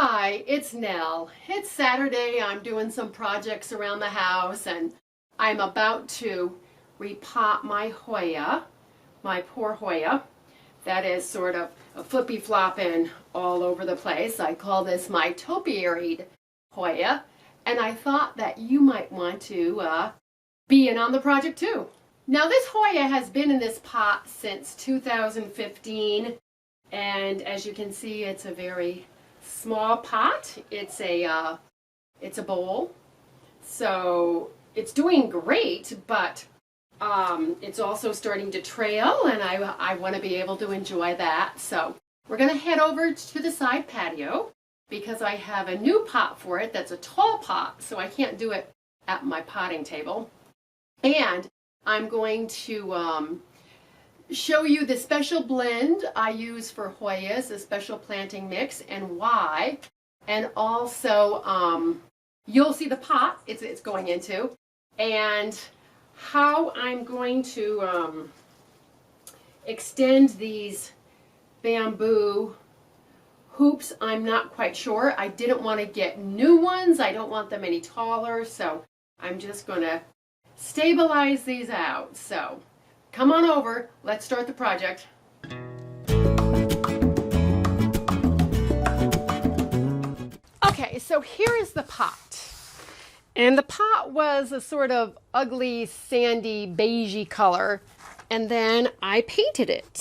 Hi, it's Nell. It's Saturday. I'm doing some projects around the house and I'm about to repot my Hoya, my poor Hoya. That is sort of a flippy-flopping all over the place. I call this my topiary Hoya, and I thought that you might want to be in on the project too. Now this Hoya has been in this pot since 2015, and as you can see, it's a very small pot. It's a bowl, so it's doing great, but it's also starting to trail, and I want to be able to enjoy that. So we're going to head over to the side patio because I have a new pot for it that's a tall pot, so I can't do it at my potting table. And I'm going to show you the special blend I use for Hoyas, a special planting mix, and why. And also, you'll see the pot it's going into, and how I'm going to extend these bamboo hoops. I'm not quite sure. I didn't want to get new ones. I don't want them any taller, so I'm just going to stabilize these out. So come on over, let's start the project. Okay, so here is the pot. And the pot was a sort of ugly, sandy, beigey color. And then I painted it.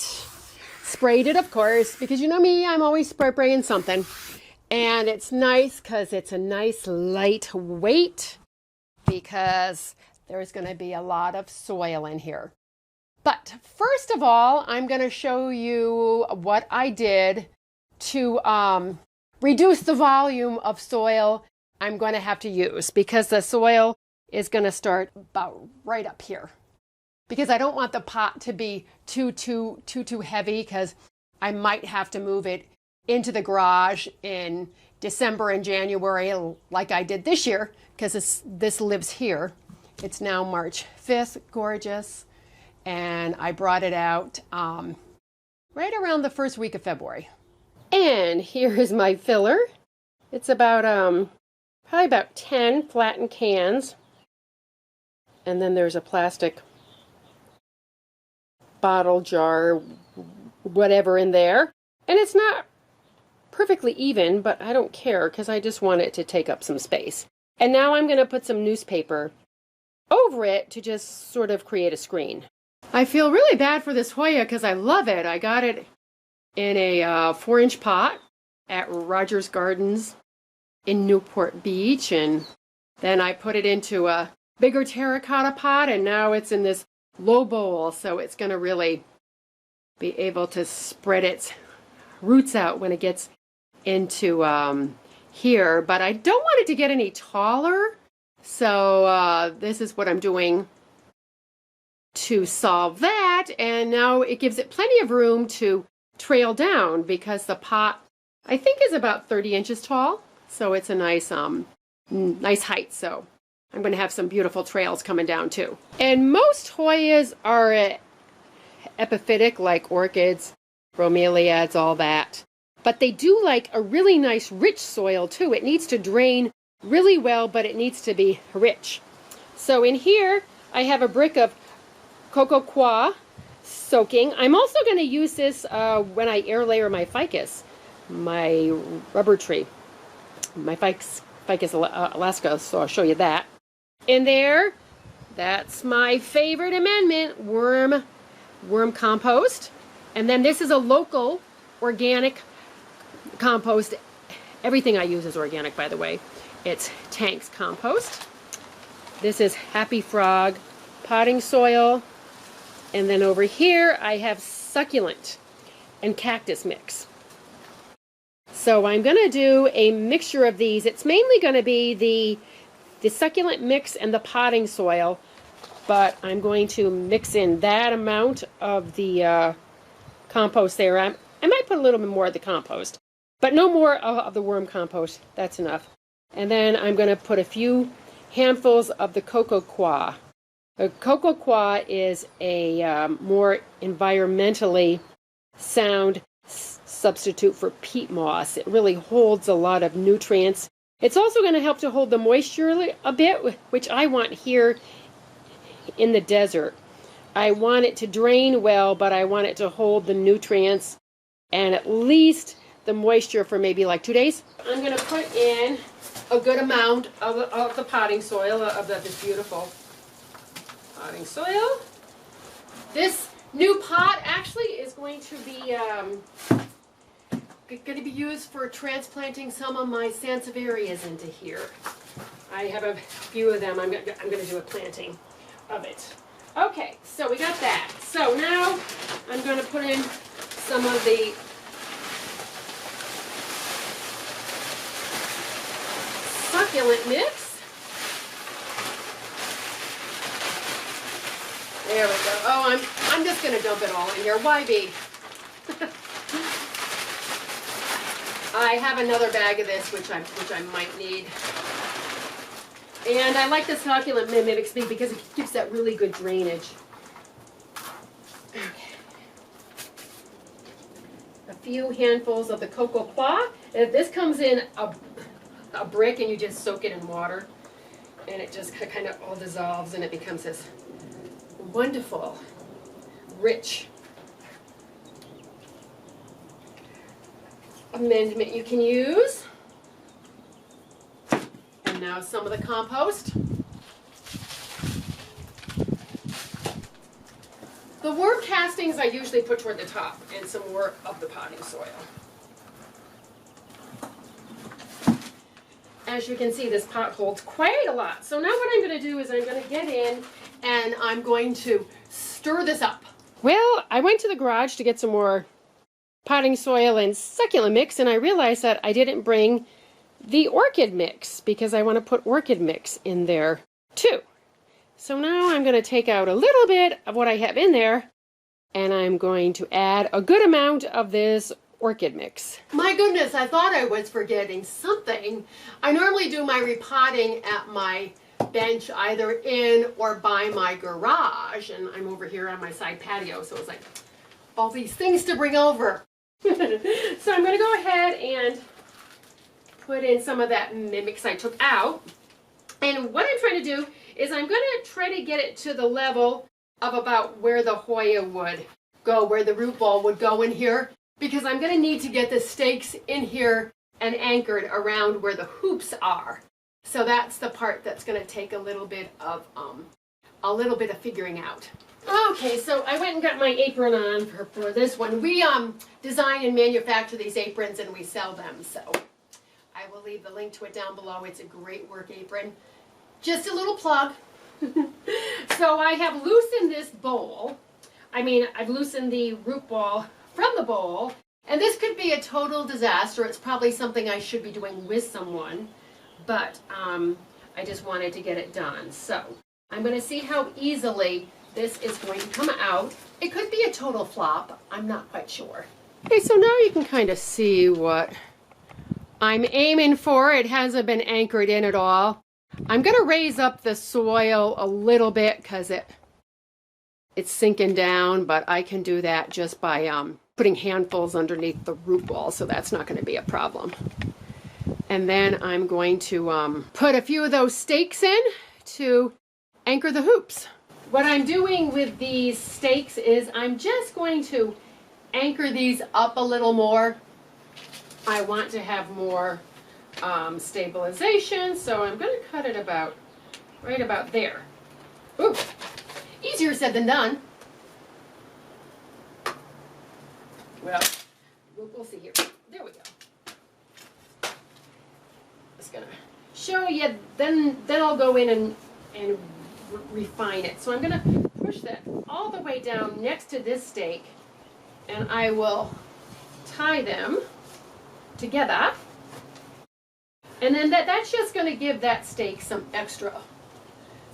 Sprayed it, of course, because you know me, I'm always spraying something. And it's nice because it's a nice light weight, because there's going to be a lot of soil in here. But first of all, I'm going to show you what I did to reduce the volume of soil I'm going to have to use, because the soil is going to start about right up here. Because I don't want the pot to be too heavy, because I might have to move it into the garage in December and January like I did this year, because this lives here. It's now March 5th, gorgeous, and I brought it out right around the first week of February. And here is my filler. It's about probably about 10 flattened cans, and then there's a plastic bottle, jar, whatever in there. And it's not perfectly even, but I don't care because I just want it to take up some space. And now I'm going to put some newspaper over it to just sort of create a screen. I feel really bad for this Hoya because I love it. I got it in a 4-inch pot at Rogers Gardens in Newport Beach, and then I put it into a bigger terracotta pot, and now it's in this low bowl, so it's going to really be able to spread its roots out when it gets into here. But I don't want it to get any taller, so this is what I'm doing to solve that. And now it gives it plenty of room to trail down, because the pot I think is about 30 inches tall, so it's a nice nice height. So I'm going to have some beautiful trails coming down too. And most Hoyas are epiphytic, like orchids, bromeliads, all that. But they do like a really nice rich soil too. It needs to drain really well, but it needs to be rich. So in here I have a brick of cocoa coir soaking. I'm also going to use this when I air layer my ficus, my rubber tree, my ficus Alaska, so I'll show you that. In there, that's my favorite amendment, worm compost. And then this is a local organic compost. Everything I use is organic, by the way. It's Tank's compost. This is Happy Frog potting soil. And then over here, I have succulent and cactus mix. So I'm going to do a mixture of these. It's mainly going to be the succulent mix and the potting soil, but I'm going to mix in that amount of the compost there. I might put a little bit more of the compost, but no more of the worm compost. That's enough. And then I'm going to put a few handfuls of the cocoa coir. The cocoa coir is a more environmentally sound substitute for peat moss. It really holds a lot of nutrients. It's also going to help to hold the moisture a bit, which I want here in the desert. I want it to drain well, but I want it to hold the nutrients and at least the moisture for maybe like 2 days. I'm going to put in a good amount of the potting soil, of this beautiful potting soil. This new pot actually is going to be used for transplanting some of my sansevierias into here. I have a few of them. I'm going to do a planting of it. Okay, so we got that. So now I'm going to put in some of the succulent mix. There we go. Oh, I'm just going to dump it all in here. Why be? I have another bag of this, which I might need. And I like the succulent mix because it gives that really good drainage. Okay. A few handfuls of the cocoa coir. This comes in a brick, and you just soak it in water, and it just kind of all dissolves, and it becomes this wonderful, rich amendment you can use. And now some of the compost. The worm castings I usually put toward the top, and some more of the potting soil. As you can see, this pot holds quite a lot. So now what I'm going to do is I'm going to get in and I'm going to stir this up. Well, I went to the garage to get some more potting soil and succulent mix, and I realized that I didn't bring the orchid mix because I want to put orchid mix in there too. So now I'm going to take out a little bit of what I have in there, and I'm going to add a good amount of this orchid mix. My goodness, I thought I was forgetting something. I normally do my repotting at my bench either in or by my garage, and I'm over here on my side patio, so it's like all these things to bring over. So I'm going to go ahead and put in some of that mix I took out, and what I'm trying to do is I'm going to try to get it to the level of about where the Hoya would go, where the root ball would go in here, because I'm going to need to get the stakes in here and anchored around where the hoops are. So that's the part that's going to take a little bit of figuring out. Okay, so I went and got my apron on for this one. We design and manufacture these aprons and we sell them. So I will leave the link to it down below. It's a great work apron. Just a little plug. So I have loosened this bowl. I've loosened the root ball from the bowl, and this could be a total disaster. It's probably something I should be doing with someone, but I just wanted to get it done. So I'm going to see how easily this is going to come out. It could be a total flop. I'm not quite sure. Okay, so now you can kind of see what I'm aiming for. It hasn't been anchored in at all. I'm going to raise up the soil a little bit because it's sinking down, but I can do that just by putting handfuls underneath the root ball, so that's not going to be a problem. And then I'm going to put a few of those stakes in to anchor the hoops. What I'm doing with these stakes is I'm just going to anchor these up a little more. I want to have more stabilization, so I'm going to cut it right about there. Ooh, easier said than done. Well, we'll see here. There we go. Just gonna show you. Then I'll go in and refine it. So I'm gonna push that all the way down next to this stake, and I will tie them together. And then that's just going to give that stake some extra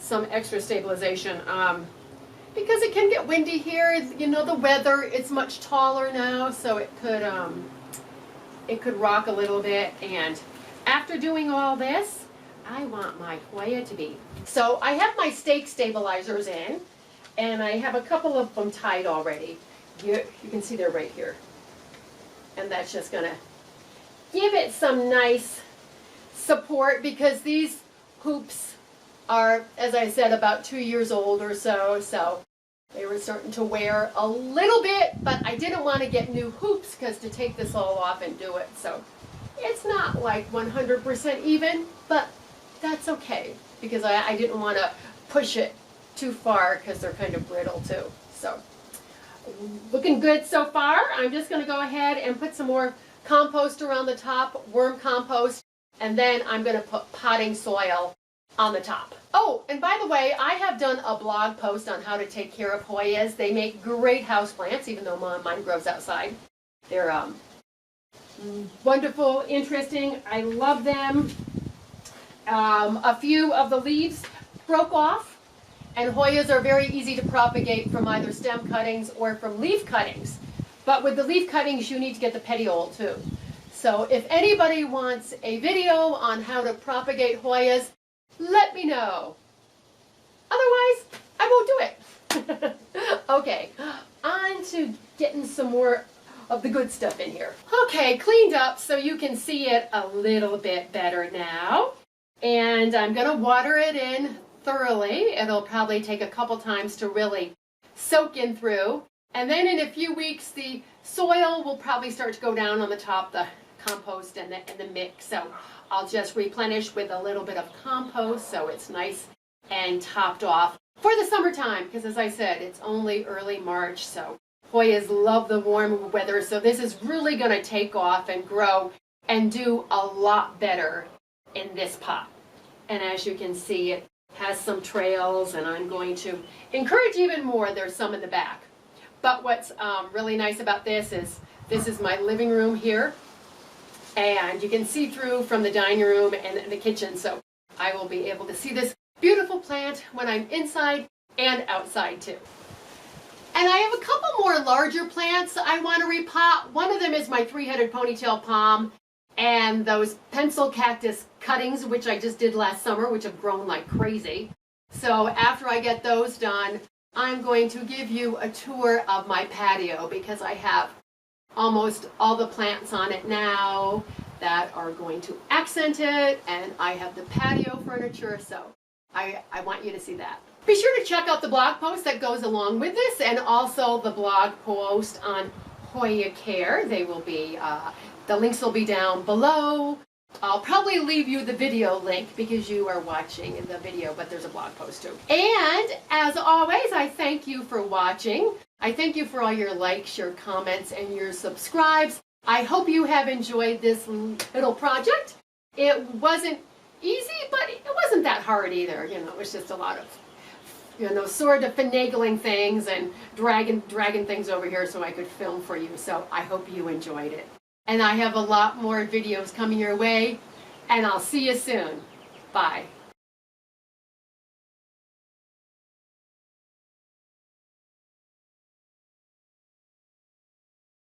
stabilization. Because it can get windy here, you know, the weather, it's much taller now, so it could rock a little bit. And after doing all this, I want my Hoya to be. So I have my stake stabilizers in, and I have a couple of them tied already. You can see they're right here. And that's just going to give it some nice support, because these hoops are, as I said, about 2 years old or so. So they were starting to wear a little bit, but I didn't want to get new hoops because to take this all off and do it. So it's not like 100% even, but that's okay because I didn't want to push it too far because they're kind of brittle too. So looking good so far. I'm just going to go ahead and put some more compost around the top, worm compost, and then I'm going to put potting soil on the top. Oh, and by the way, I have done a blog post on how to take care of Hoyas. They make great houseplants, even though mine grows outside. They're wonderful, interesting. I love them. A few of the leaves broke off, and Hoyas are very easy to propagate from either stem cuttings or from leaf cuttings. But with the leaf cuttings, you need to get the petiole too. So if anybody wants a video on how to propagate Hoyas, let me know. Otherwise, I won't do it. Okay, on to getting some more of the good stuff in here. Okay, cleaned up so you can see it a little bit better now. And I'm going to water it in thoroughly. It'll probably take a couple times to really soak in through. And then in a few weeks, the soil will probably start to go down on the top, the compost and the mix. So I'll just replenish with a little bit of compost so it's nice and topped off for the summertime, because as I said, it's only early March, so Hoyas love the warm weather, so this is really going to take off and grow and do a lot better in this pot. And as you can see, it has some trails, and I'm going to encourage even more. There's some in the back. But what's really nice about this is my living room here. And you can see through from the dining room and the kitchen, so I will be able to see this beautiful plant when I'm inside and outside too. And I have a couple more larger plants I want to repot. One of them is my three-headed ponytail palm and those pencil cactus cuttings, which I just did last summer, which have grown like crazy. So after I get those done, I'm going to give you a tour of my patio, because I have almost all the plants on it now that are going to accent it, and I have the patio furniture, so I want you to see that. Be sure to check out the blog post that goes along with this, and also the blog post on Hoya Care. They will be, the links will be down below. I'll probably leave you the video link because you are watching the video, but there's a blog post too. And as always, I thank you for watching. I thank you for all your likes, your comments, and your subscribes. I hope you have enjoyed this little project. It wasn't easy, but it wasn't that hard either. You know, it was just a lot of, you know, sort of finagling things and dragging things over here so I could film for you. So I hope you enjoyed it. And I have a lot more videos coming your way, and I'll see you soon. Bye.